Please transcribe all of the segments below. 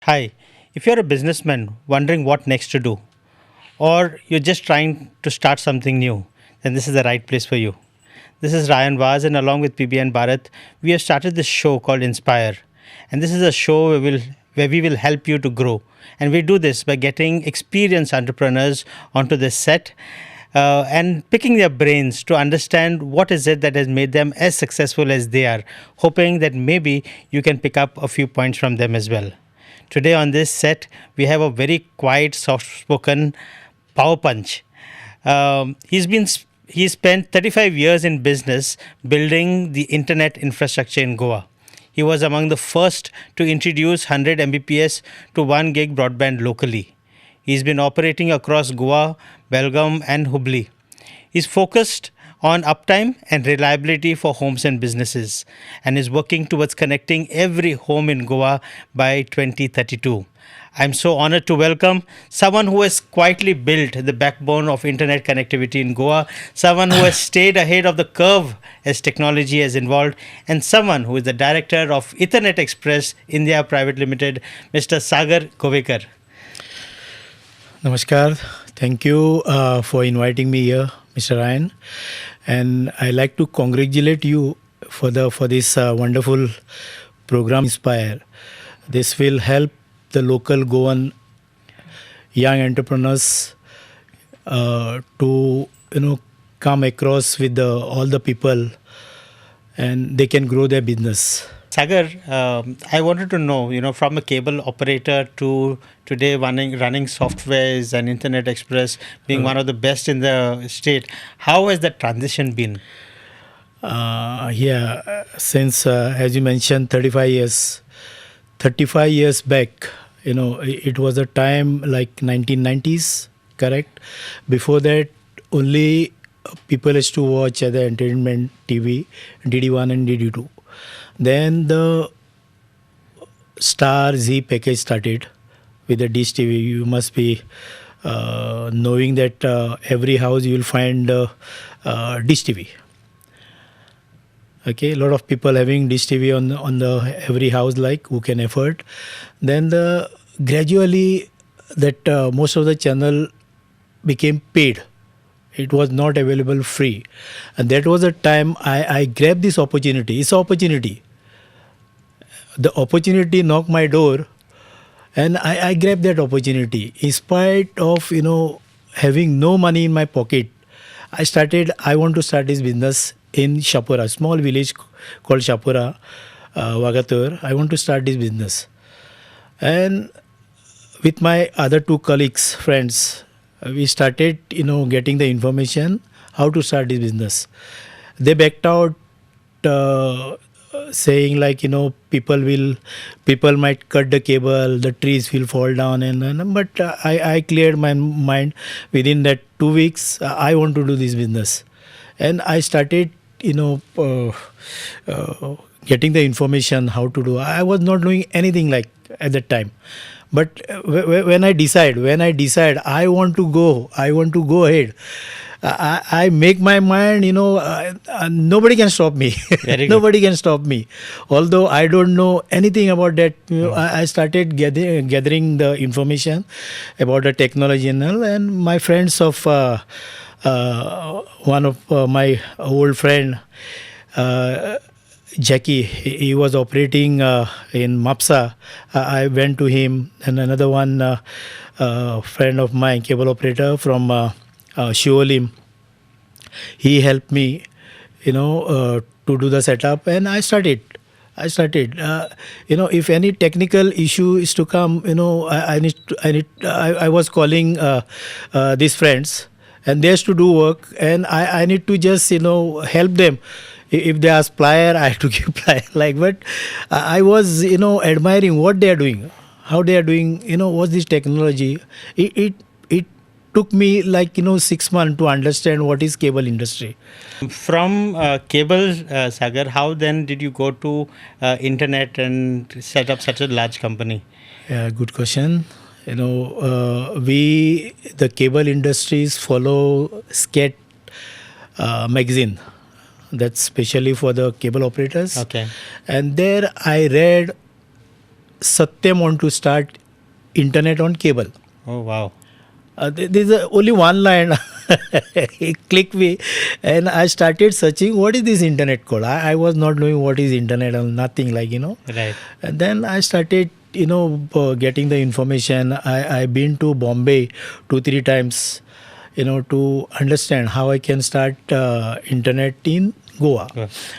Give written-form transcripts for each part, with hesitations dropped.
Hi, if you're a businessman wondering what next to do, or you're just trying to start something new, then this is the right place for you. This is Ryan Vaz, and along with PB and Bharat, we have started this show called Inspire. And this is a show where we will help you to grow. And we do this by getting experienced entrepreneurs onto this set and picking their brains to understand what is it that has made them as successful as they are, hoping that maybe you can pick up a few points from them as well. Today on this set, we have a very quiet, soft-spoken power punch. He spent 35 years in business building the internet infrastructure in Goa. He was among the first to introduce 100 Mbps to 1 gig broadband locally. He's been operating across Goa, Belgaum, and Hubli. He's focused on uptime and reliability for homes and businesses and is working towards connecting every home in Goa by 2032. I'm so honored to welcome someone who has quietly built the backbone of internet connectivity in Goa, someone who has stayed ahead of the curve as technology has evolved, and someone who is the director of Ethernet Xpress India Private Limited, Mr. Sagar Govekar. Namaskar. Thank you for inviting me here, Mr. Ryan. And I like to congratulate you for this wonderful program, Inspire. This will help the local Goan young entrepreneurs to come across with all the people, and they can grow their business. Sagar, I wanted to know, from a cable operator to today running softwares and Internet Express, being one of the best in the state, how has that transition been? Since as you mentioned, 35 years back, it was a time like 1990s, correct? Before that, only people used to watch the entertainment TV, DD1 and DD2. Then the Star Z package started with the Dish TV. You must be knowing that every house you will find Dish TV. Okay, a lot of people having Dish TV on the every house, like who can afford. Then gradually that most of the channel became paid. It was not available free, and that was the time I grabbed this opportunity. It's opportunity. The opportunity knocked my door, and I grabbed that opportunity. In spite of having no money in my pocket, I want to start this business in Shapura, small village called Shapura, Vagatur. I want to start this business, and with my other two colleagues, friends, we started getting the information how to start this business. They backed out, saying like people might cut the cable, the trees will fall down, but I cleared my mind. Within that 2 weeks, I want to do this business, and I started getting the information how to do. I was not doing anything like at that time. But when I decide I want to go ahead. I make my mind, nobody can stop me. Nobody can stop me. Although I don't know anything about that, I started gathering the information about the technology and my friends of one of my old friend, Jackie, he was operating in Mapsa. I went to him, and another one friend of mine, cable operator from Shiolim. He helped me, to do the setup, and I started. If any technical issue is to come, I was calling these friends, and they has to do work, and I need to just help them. If they ask plier, I have to give plier. But I was admiring what they are doing, how they are doing. What's this technology? It took me 6 months to understand what is cable industry. From cable, Sagar, how then did you go to internet and set up such a large company? Yeah, good question. We the cable industries follow SCAT magazine. That's specially for the cable operators. Okay. And there I read Satyam want to start internet on cable. Oh, wow. There's only one line. It clicked me, and I started searching what is this internet called. I was not knowing what is internet or nothing, like, Right. And then I started getting the information. I been to Bombay 2-3 times, to understand how I can start internet in Goa.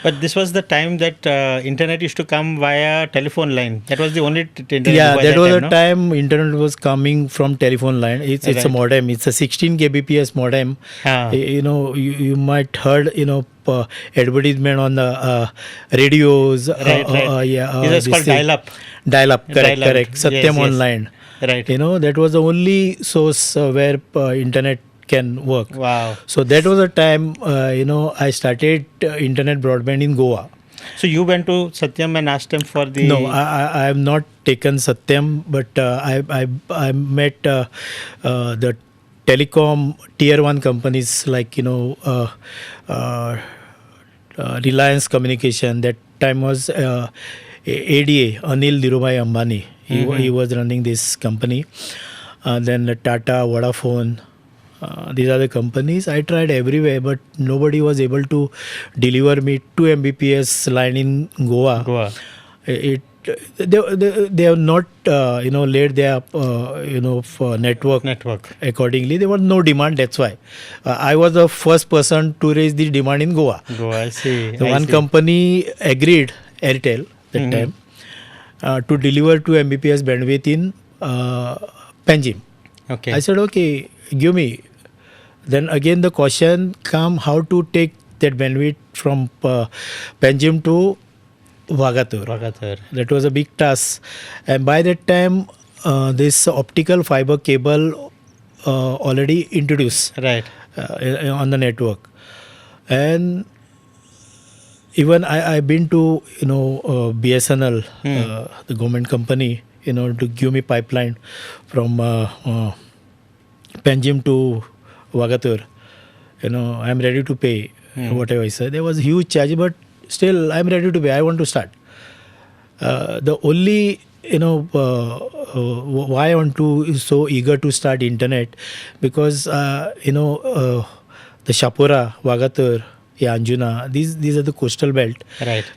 But this was the time that internet used to come via telephone line. That was the only internet. Yeah, by that was time, the no? time internet was coming from telephone line. It's a Right. modem. It's a 16 Gbps modem. Ah. You might heard advertisement on the radios. Right. This was called dial-up. Dial-up, correct, Dial-up. correct. Satyam Yes. Online. Right. That was the only source where internet can work. Wow. So that was the time I started internet broadband in Goa. So you went to Satyam and asked him for the... No, I have not taken Satyam, but I met the telecom tier 1 companies like Reliance Communication. That time was ADA, Anil Dhirubhai Ambani. He was running this company. Then Tata, Vodafone. These are the companies. I tried everywhere, but nobody was able to deliver me 2 Mbps line in Goa. They have not laid their for network accordingly. There was no demand. That's why I was the first person to raise the demand in Goa. I see. So one company agreed, Airtel that time, to deliver 2 Mbps bandwidth in Panjim. Okay. I said, okay, give me. Then again the question come how to take that bandwidth from Panjim to Vagatur. That was a big task. And by that time, this optical fiber cable already introduced on the network. And even I've been to BSNL, the government company, to give me pipeline from Panjim to Vagatur. I'm ready to pay whatever I said. There was huge charge, but still I'm ready to pay. I want to start. The only why I want to is so eager to start internet because the Shapura, Vagatur, Anjuna, these are the coastal belt,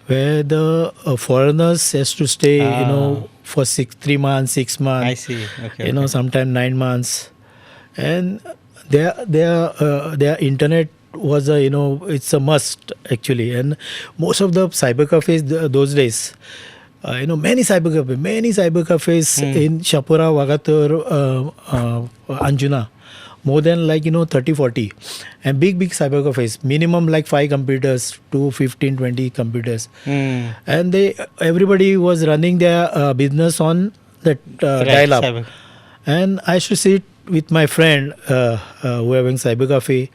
where the foreigners has to stay for 3 months, 6 months. I see. Okay. Sometimes 9 months, and their internet was it's a must actually. And most of the cyber cafes those days, many cyber cafes in Shapura, Vagatur, Anjuna, more than 30-40, and big cyber cafes, minimum 5 computers to 15-20 computers, and everybody was running their business on that dial-up. And I used to sit with my friend who are having cyber cafe,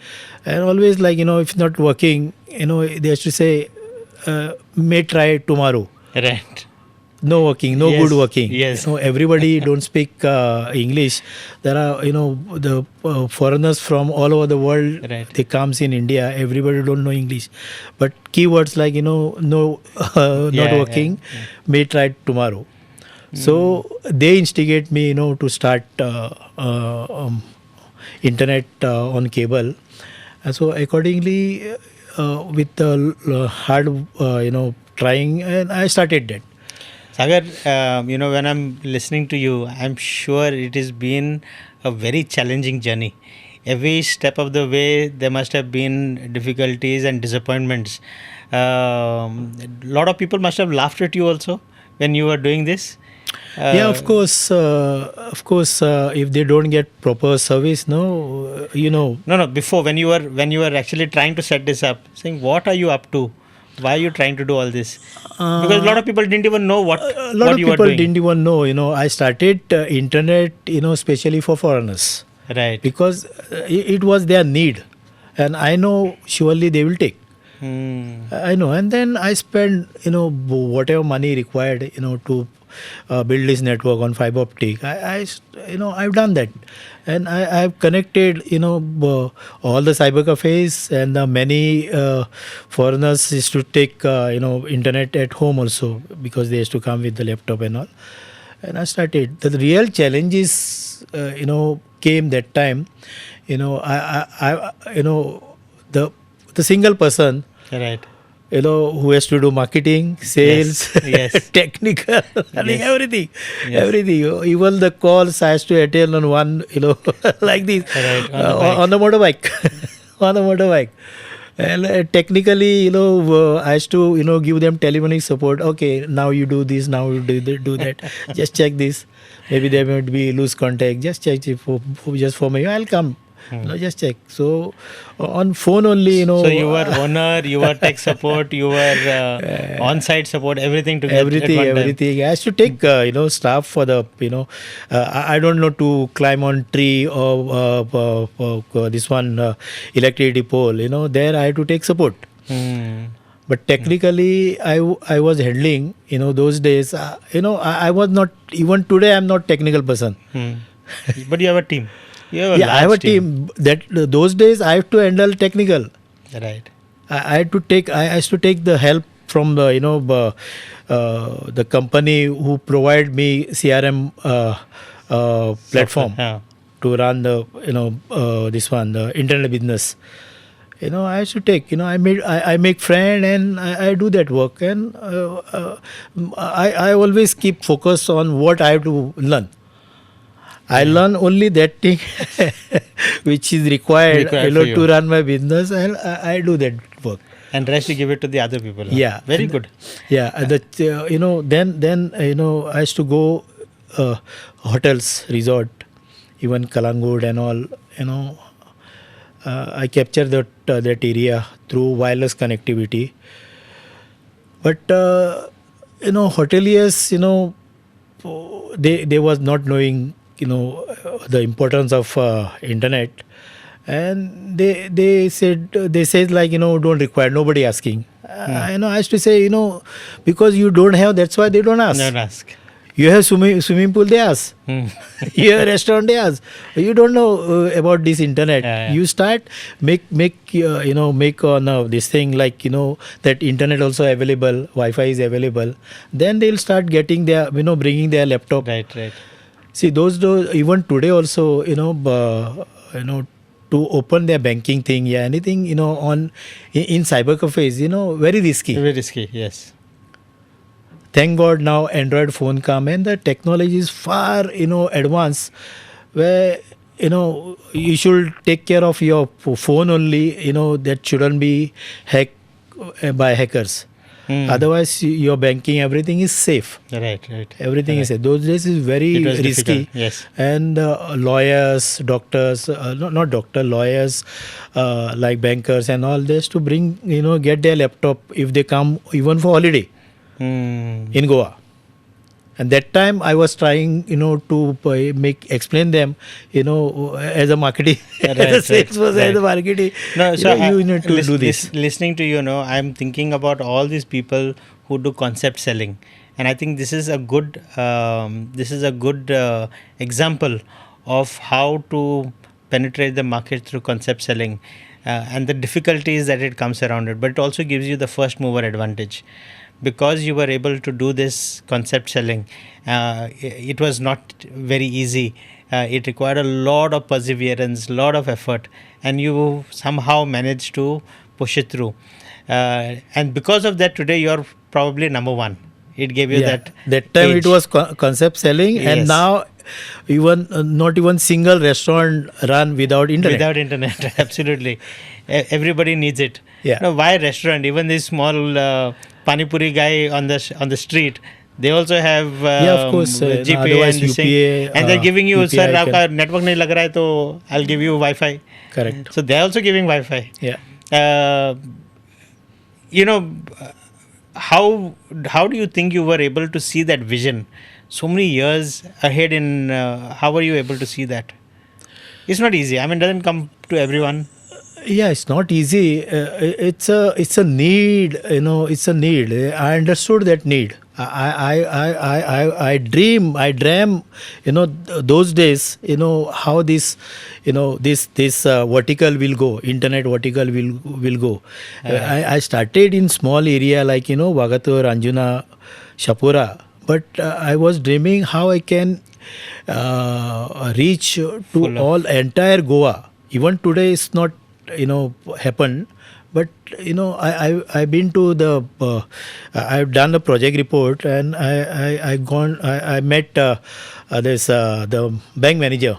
and always if not working, they used to say, may try tomorrow. Right. No working, no good working. Yes. Everybody don't speak English. There are the foreigners from all over the world. They comes in India. Everybody don't know English, but keywords like no, not working. May try tomorrow. So they instigate me, to start internet on cable. And so accordingly, with the hard, trying, and I started that. Sagar, when I'm listening to you, I'm sure it has been a very challenging journey. Every step of the way, there must have been difficulties and disappointments. A lot of people must have laughed at you also when you were doing this. Yeah, of course. If they don't get proper service, No. Before when you were actually trying to set this up, saying what are you up to? Why are you trying to do all this? Because a lot of people didn't even know what you were doing. A lot of people didn't even know. I started internet, especially for foreigners. Right. Because it was their need, and I know surely they will take. I know, and then I spend whatever money required to build this network on fiber optic. I've done that, and I've connected all the cyber cafes, and many foreigners used to take internet at home also, because they used to come with the laptop and all. And I started. The real challenges, came that time. The single person, Right. who has to do marketing, sales, Yes. technical, running Yes. everything, Yes. everything. Even the calls I has to attend on one, like this, Right, on the bike. on the motorbike, on the motorbike. And technically, I has to, give them telephonic support. Okay, now you do this, now you do that. Just check this. Maybe there might be loose contact. Just check it just for me. I'll come. Just check. So on phone only, So you were owner, you were tech support, you were on-site support, everything together. everything, at one time. everything. I has to take, staff for the, I don't know, to climb on tree or this one electricity pole. There I had to take support. Hmm. But technically, I was handling, those days, I was not, even today, I'm not technical person. Hmm. But you have a team. You have a Yeah, I have a large team. That those days, I have to handle technical. Right. I had to take, I has to take the help from the, the company who provide me CRM platform Yeah. to run the, this one, the internet business. I have to take, I make friend and I do that work, and I always keep focus on what I have to learn. I learn only that thing which is required, Required for you. to run my business, and I do that work. And rest you give it to the other people. Huh? Yeah. Very And- good. Yeah, then I used to go hotels, resort, even Kalangood and all. I capture that area through wireless connectivity. But hoteliers, they was not knowing, the importance of internet, and they said like, don't require, nobody asking. I used to say, because you don't have, that's why they don't ask. Don't ask. You have swimming pool, they ask. Hmm. You have restaurant, they ask. You don't know about this internet. Yeah. You start make on this thing, like, that internet also available, Wi-Fi is available. Then they'll start getting their, bringing their laptop. Right. See, those even today also, to open their banking thing, anything, in cyber cafes, very risky. Very risky. Yes. Thank God now Android phone come and the technology is far, advanced, where, you should take care of your phone only, that shouldn't be hacked by hackers. Otherwise, your banking, everything is safe. Right. Everything is safe. Those days is very It was risky. difficult, yes. And lawyers, doctors, not doctor, lawyers, like bankers and all this to bring, get their laptop if they come even for holiday in Goa. And that time I was trying, to explain them, as a marketing, as a salesperson, as a marketing. No, so you need to do this. Listening to you, I'm thinking about all these people who do concept selling, and I think this is a good example of how to penetrate the market through concept selling, and the difficulties that it comes around it. But it also gives you the first mover advantage. Because you were able to do this concept selling, it was not very easy. It required a lot of perseverance, lot of effort, and you somehow managed to push it through. And because of that, today you're probably number one. It gave you that time edge. it was concept selling, Yes. and now even not even single restaurant run without internet. Without internet, absolutely. Everybody needs it. Yeah. Why restaurant? Even this small pani puri guy on the street, they also have of course, GPay otherwise and this thing. UPA, And they're giving you, UPI sir, can- आपका network नहीं लग रहा है तो I'll give you Wi-Fi. Correct. So they're also giving Wi-Fi. Yeah. How do you think you were able to see that vision so many years ahead? How were you able to see that? It's not easy. I mean, it doesn't come to everyone. Yeah, it's not easy. It's a need. It's a need. I understood that need. I dream. Those days. How this. This vertical will go. Internet vertical will go. I started in small area like Vagatur, Anjuna, Shapura. but I was dreaming how I can reach to Full of- all entire Goa. Even today, it's not happened. But I've been to the I've done the project report, and I met this the bank manager.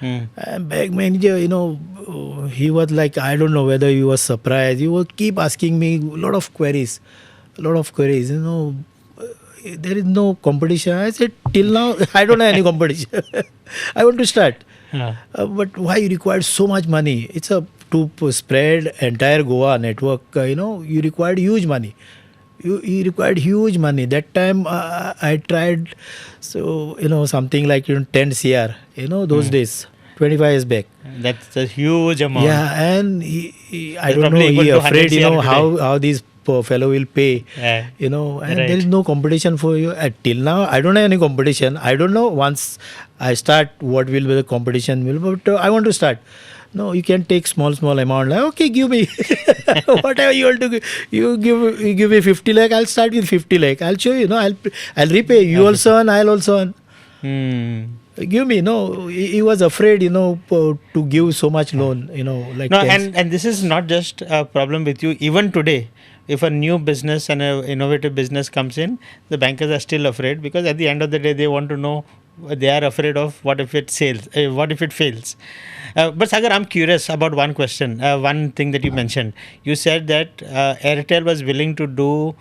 And bank manager, he was like, I don't know whether he was surprised. He would keep asking me a lot of queries. There is no competition. I said, till now, I don't have any competition. I want to start. But why you require so much money? It's to spread entire Goa network, you required huge money. You required huge money. That time I tried, so something like 10 CR. Those days, 25 years back. That's a huge amount. Yeah, and I That's don't know. probably equal He to 100 afraid, CR how this poor fellow will pay. Yeah. And Right. there is no competition for you. Till now, I don't have any competition. I don't know once I start what will be the competition will, but I want to start. No, you can take small amount. Like, okay, give me whatever you want to give. You give me 50 lakh. I'll start with 50 lakh. I'll show you. I'll repay. You also earn. I'll also earn. Give me. No, he was afraid. To give so much loan. Like No, 10. and this is not just a problem with you. Even today, if a new business and an innovative business comes in, the bankers are still afraid, because at the end of the day, they want to know. They are afraid of what if it what if it fails. But Sagar, I'm curious about one question. One thing that you mentioned. You said that Airtel was willing to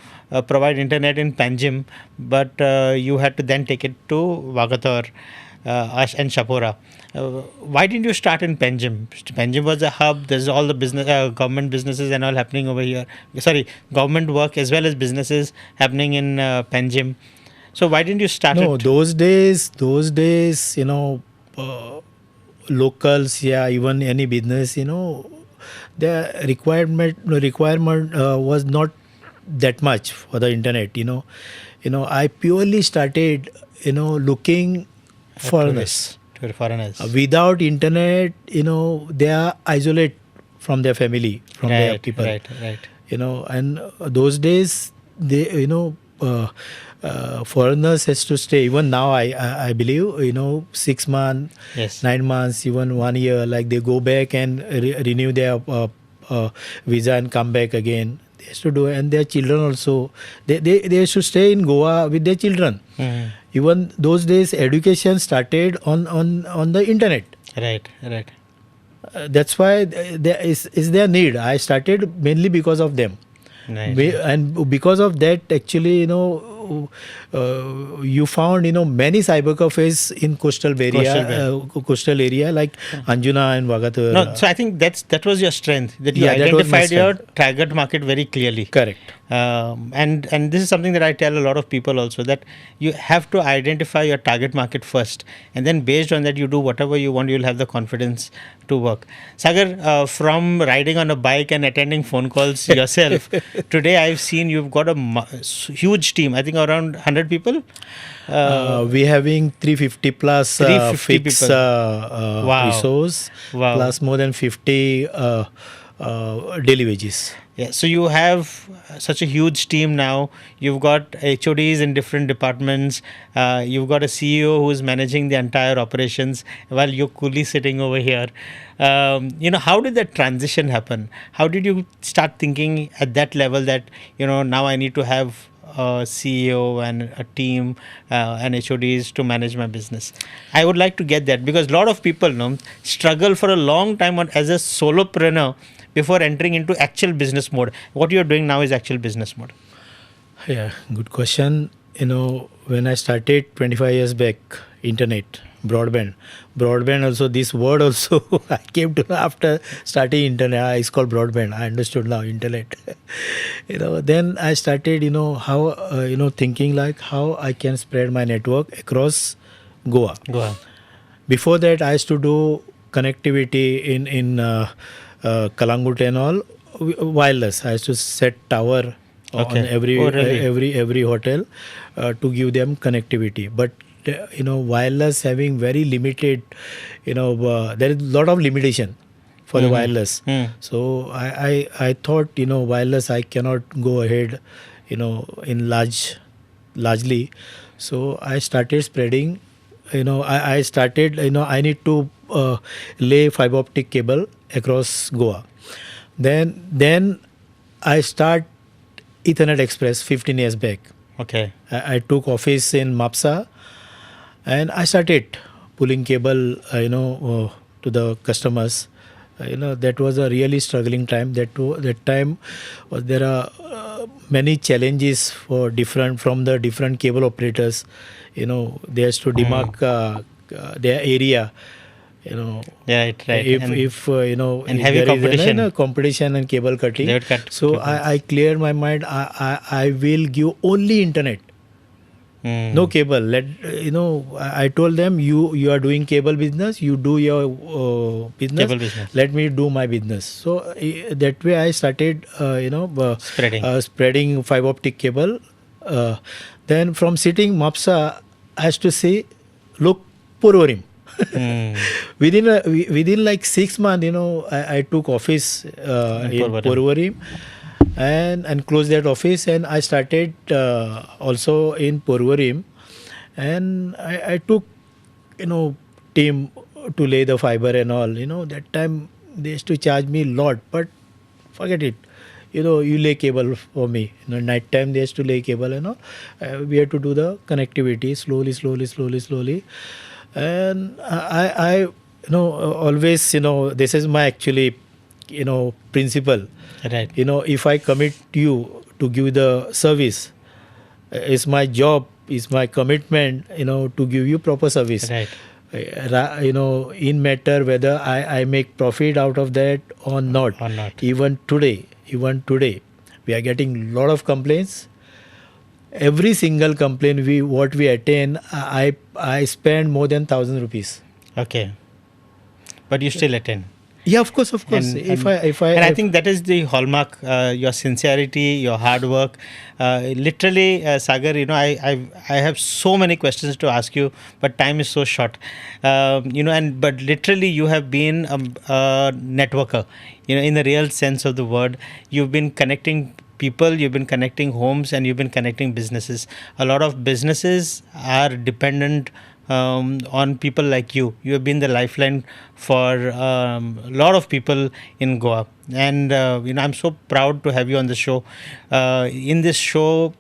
provide internet in Panjim, but you had to then take it to Vagator and Shapora. Why didn't you start in Panjim? Panjim was a hub. There's all the business, government businesses and all happening over here. Sorry, government work as well as businesses happening in Panjim. So why didn't you start No, it? those days, locals, even any business, the requirement was not that much for the internet. I purely started, looking foreigners. To foreigners. Without internet, they are isolated from their family, from their people. Right. And those days, they, foreigners has to stay. Even now, I believe, 6 months, Yes. 9 months, even 1 year, like they go back and renew their visa and come back again. They has to do, and their children also. They should stay in Goa with their children. Even those days, education started on the internet. Right. That's why there is their need. I started mainly because of them. Nice. And because of that, actually, you found many cyber cafes in coastal area like Anjuna and Vagatur. No, so I think that was your strength, that you Yeah, that was my identified your strength. target market very clearly. Correct. And this is something that I tell a lot of people also, that you have to identify your target market first, and then based on that you do whatever you want. You'll have the confidence to work. Sagar, from riding on a bike and attending phone calls yourself, today I've seen you've got a huge team. I think around 100 people. We having 350 plus 350 fixed people. Wow. resource, Wow. plus more than 50 daily wages. Yeah, so you have such a huge team now. You've got HODs in different departments. You've got a CEO who's managing the entire operations while you're coolly sitting over here. How did that transition happen? How did you start thinking at that level that, now I need to have a CEO and a team and HODs to manage my business? I would like to get that, because a lot of people struggle for a long time as a solopreneur before entering into actual business mode. What you're doing now is actual business mode. Yeah, good question. When I started 25 years back, internet, broadband also, this word also I came to know after starting internet. It's called broadband. I understood now internet. Then I started, how, thinking like how I can spread my network across Goa. Go on. Before that, I used to do connectivity in Kalangut and all, wireless. I used to set tower on Okay. every Oh, really? every hotel to give them connectivity. But wireless having very limited, there is a lot of limitation for the wireless. So I thought, wireless I cannot go ahead, in large largely. So I started spreading. I started. I need to lay fiber optic cable across Goa. Then I start Ethernet Express 15 years back. Okay. I took office in Mapsa, and I started pulling cable, to the customers. That was a really struggling time. That time there are many challenges from the different cable operators. They has to demark their area. Yeah, right. If heavy there competition. is competition and cable cutting. They would cut So cables. I cleared my mind. I will give only internet. No cable. I told them, you are doing cable business. You do your business. Cable business. Let me do my business. So that way I started, spreading fiber optic cable. Then from sitting Mapsa, I has to say, look, Purvarim. Within like 6 months, I took office in Purvarim and closed that office, and I started also in Purvarim, and I took team to lay the fiber and all. That time they used to charge me a lot, but forget it. You lay cable for me. Night time they used to lay cable and all. We had to do the connectivity slowly. And I always, this is my actually, principle. Right. If I commit you to give the service, it's my job, it's my commitment, to give you proper service. Right. In matter whether I make profit out of that or not. Even today, we are getting lot of complaints. Every single complaint what we attain, I spend more than 1,000 rupees. Okay. But you still attend. Yeah, of course. I think that is the hallmark, your sincerity, your hard work. Literally, Sagar, I have so many questions to ask you, but time is so short. But literally, you have been a networker. In the real sense of the word, you've been connecting people, you've been connecting homes, and you've been connecting businesses. A lot of businesses are dependent on people like you. You have been the lifeline for a lot of people in Goa, and I'm so proud to have you on the show. In this show,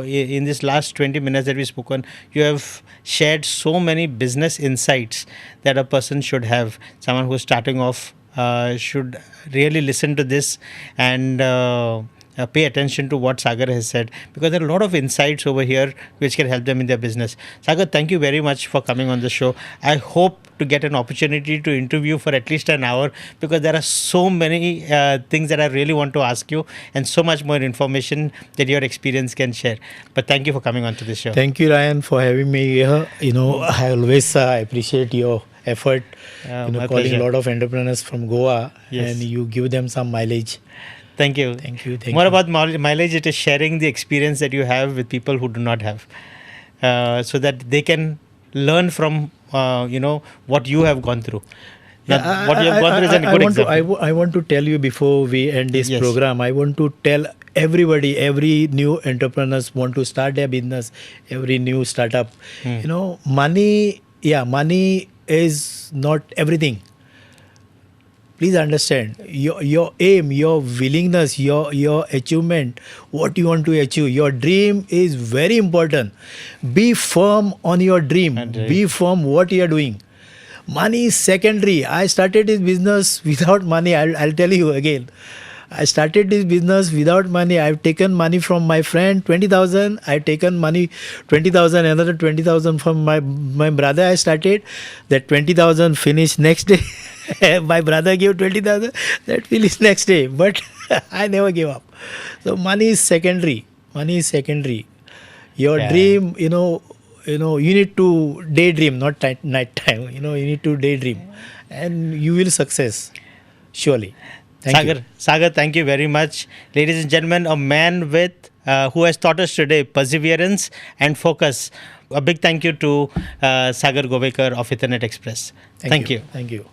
in this last 20 minutes that we've spoken, you have shared so many business insights that a person should have. Someone who's starting off should really listen to this and pay attention to what Sagar has said, because there are a lot of insights over here which can help them in their business. Sagar, thank you very much for coming on the show. I hope to get an opportunity to interview for at least an hour, because there are so many things that I really want to ask you, and so much more information that your experience can share. But thank you for coming on to this show. Thank you, Ryan, for having me here. I always appreciate your effort, calling pleasure. a lot of entrepreneurs from Goa, Yes. and you give them some mileage. Thank you. More about mileage, it is sharing the experience that you have with people who do not have, so that they can learn from what you have gone through. Now, what you have gone through is a good example. I want to tell you before we end this Yes. program, I want to tell everybody, every new entrepreneurs want to start their business, every new startup. Money is not everything. Please understand, your aim, your willingness, your achievement, what you want to achieve, your dream is very important. Be firm on your dream. Be firm what you are doing. Money is secondary. I started this business without money. I'll tell you again. I started this business without money. I've taken money from my friend, 20,000. I've taken money, 20,000, another 20,000 from my brother. I started. That 20,000 finished next day. My brother gave 20,000. That finished next day. But I never gave up. So money is secondary. Your dream, you need to daydream, not night time. You need to daydream, and you will success, surely. Sagar, thank you very much. Ladies and gentlemen, a man with who has taught us today perseverance and focus. A big thank you to Sagar Govekar of Ethernet Express. Thank you. Thank you.